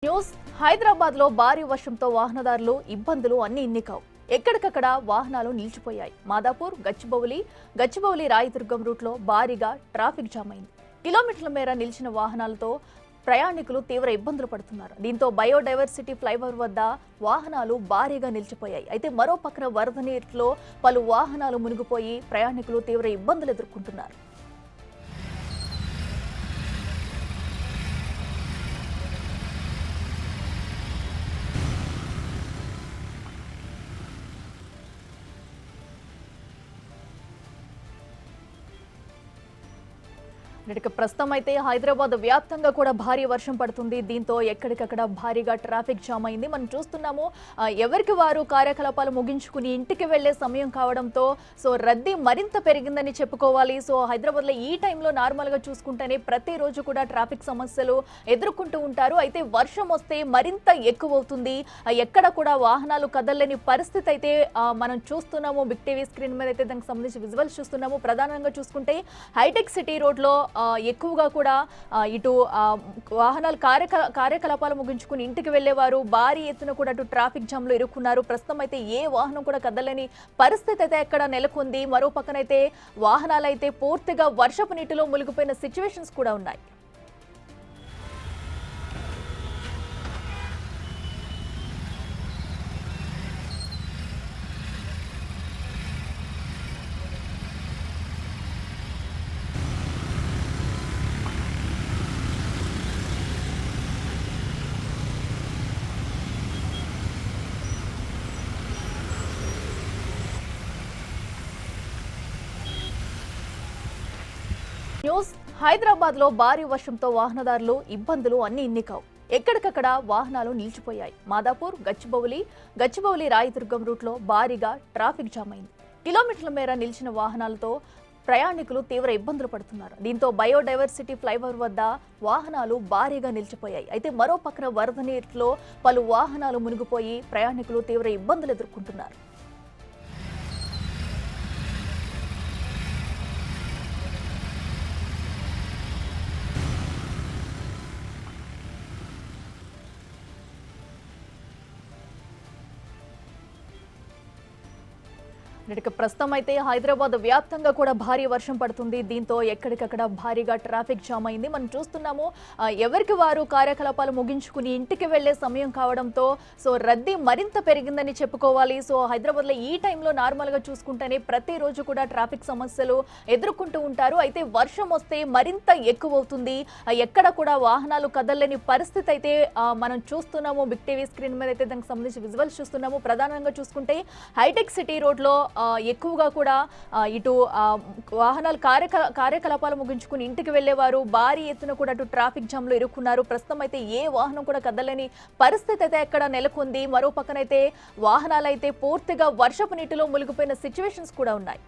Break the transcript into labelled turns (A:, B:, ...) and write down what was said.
A: News Hyderabad లో భారీ వర్షంతో వాహనదారులు ఇబ్బందులు అన్ని ఇన్నికావు. ఎక్కడికక్కడ వాహనాలు నిలిచిపోయాయి. మాదాపూర్ గచ్చిబౌలి రాయదుర్గం రూట్ లో భారీగా ట్రాఫిక్ జామ్ అయింది. కిలోమీటర్ల మేర నిలిచిన వాహనాలతో ప్రయాణికులు తీవ్ర ఇబ్బందులు పడుతున్నారు. దీంతో బయోడైవర్సిటీ ఫ్లైఓవర్ వద్ద వాహనాలు భారీగా నిలిచిపోయాయి. అయితే మరో పక్కన వరద నీటిలో పలు వాహనాలు మునిగిపోయి ప్రయాణికులు తీవ్ర ఇబ్బందులు ఎదుర్కొంటున్నారు. ప్రస్తుతం అయితే హైదరాబాద్ వ్యాప్తంగా కూడా భారీ వర్షం పడుతుంది. దీంతో ఎక్కడికక్కడ భారీగా ట్రాఫిక్ జామ్ అయింది. మనం చూస్తున్నాము, ఎవరికి వారు కార్యకలాపాలు ముగించుకుని ఇంటికి వెళ్లే సమయం కావడంతో రద్దీ మరింత పెరిగిందని చెప్పుకోవాలి. హైదరాబాద్ లో ఈ టైంలో నార్మల్ గా చూసుకుంటేనే ప్రతిరోజు కూడా ట్రాఫిక్ సమస్యలు ఎదుర్కొంటూ ఉంటారు. అయితే వర్షం వస్తే మరింత ఎక్కువ అవుతుంది. ఎక్కడ కూడా వాహనాలు కదలలేని పరిస్థితి అయితే మనం చూస్తున్నాము. బిగ్ టీవీ స్క్రీన్ మీద అయితే దానికి సంబంధించి విజువల్స్ చూస్తున్నాము. ప్రధానంగా చూసుకుంటే హైటెక్ సిటీ రోడ్ లో ఎక్కువగా కూడా ఇటు వాహనాలు కార్యకలాపాలు ముగించుకుని ఇంటికి వెళ్లేవారు భారీ ఎత్తున కూడా అటు ట్రాఫిక్ జామ్ లో ఇరుక్కున్నారు. ప్రస్తుతం అయితే ఏ వాహనం కూడా కదలని పరిస్థితి అయితే ఎక్కడ నెలకొంది. మరో పక్కనైతే వాహనాలు అయితే పూర్తిగా వర్షపు నీటిలో మునిగిపోయిన సిచ్యువేషన్స్ కూడా ఉన్నాయి. న్యూస్ హైదరాబాద్ లో భారీ వర్షంతో వాహనదారులు ఇబ్బందులు అన్ని ఇన్నికావు. ఎక్కడికక్కడ వాహనాలు నిలిచిపోయాయి. మాదాపూర్ గచ్చిబౌలి రాయదుర్గం రూట్ లో భారీగా ట్రాఫిక్ జామ్ అయింది. కిలోమీటర్ల మేర నిలిచిన వాహనాలతో ప్రయాణికులు తీవ్ర ఇబ్బందులు పడుతున్నారు. దీంతో బయోడైవర్సిటీ ఫ్లైఓవర్ వద్ద వాహనాలు భారీగా నిలిచిపోయాయి. అయితే మరో పక్కన వరద నీటిలో పలు వాహనాలు మునిగిపోయి ప్రయాణికులు తీవ్ర ఇబ్బందులు ఎదుర్కొంటున్నారు. ప్రస్తుతం అయితే హైదరాబాద్ వ్యాప్తంగా కూడా భారీ వర్షం పడుతుంది. దీంతో ఎక్కడికక్కడ భారీగా ట్రాఫిక్ జామ్ అయింది. మనం చూస్తున్నాము, ఎవరికి వారు కార్యకలాపాలు ముగించుకుని ఇంటికి వెళ్లే సమయం కావడంతో రద్దీ మరింత పెరిగిందని చెప్పుకోవాలి. హైదరాబాద్ లో ఈ టైంలో నార్మల్ గా చూసుకుంటేనే ప్రతిరోజు కూడా ట్రాఫిక్ సమస్యలు ఎదుర్కొంటూ ఉంటారు. అయితే వర్షం వస్తే మరింత ఎక్కువ అవుతుంది. ఎక్కడ కూడా వాహనాలు కదలలేని పరిస్థితి అయితే మనం చూస్తున్నాము. బిగ్ టీవీ స్క్రీన్ మీద అయితే దానికి సంబంధించి విజువల్స్ చూస్తున్నాము. ప్రధానంగా చూసుకుంటే హైటెక్ సిటీ రోడ్ లో ఎక్కువగా కూడా ఇటు వాహనాలు కార్యకలాపాలు ముగించుకుని ఇంటికి వెళ్లేవారు భారీ ఎత్తున కూడా అటు ట్రాఫిక్ జామ్ లో ఇరుక్కున్నారు. ప్రస్తుతం అయితే ఏ వాహనం కూడా కదలని పరిస్థితి అయితే ఎక్కడ నెలకొంది. మరో పక్కనైతే వాహనాలు అయితే పూర్తిగా వర్షపు నీటిలో మునిగిపోయిన సిచ్యువేషన్స్ కూడా ఉన్నాయి.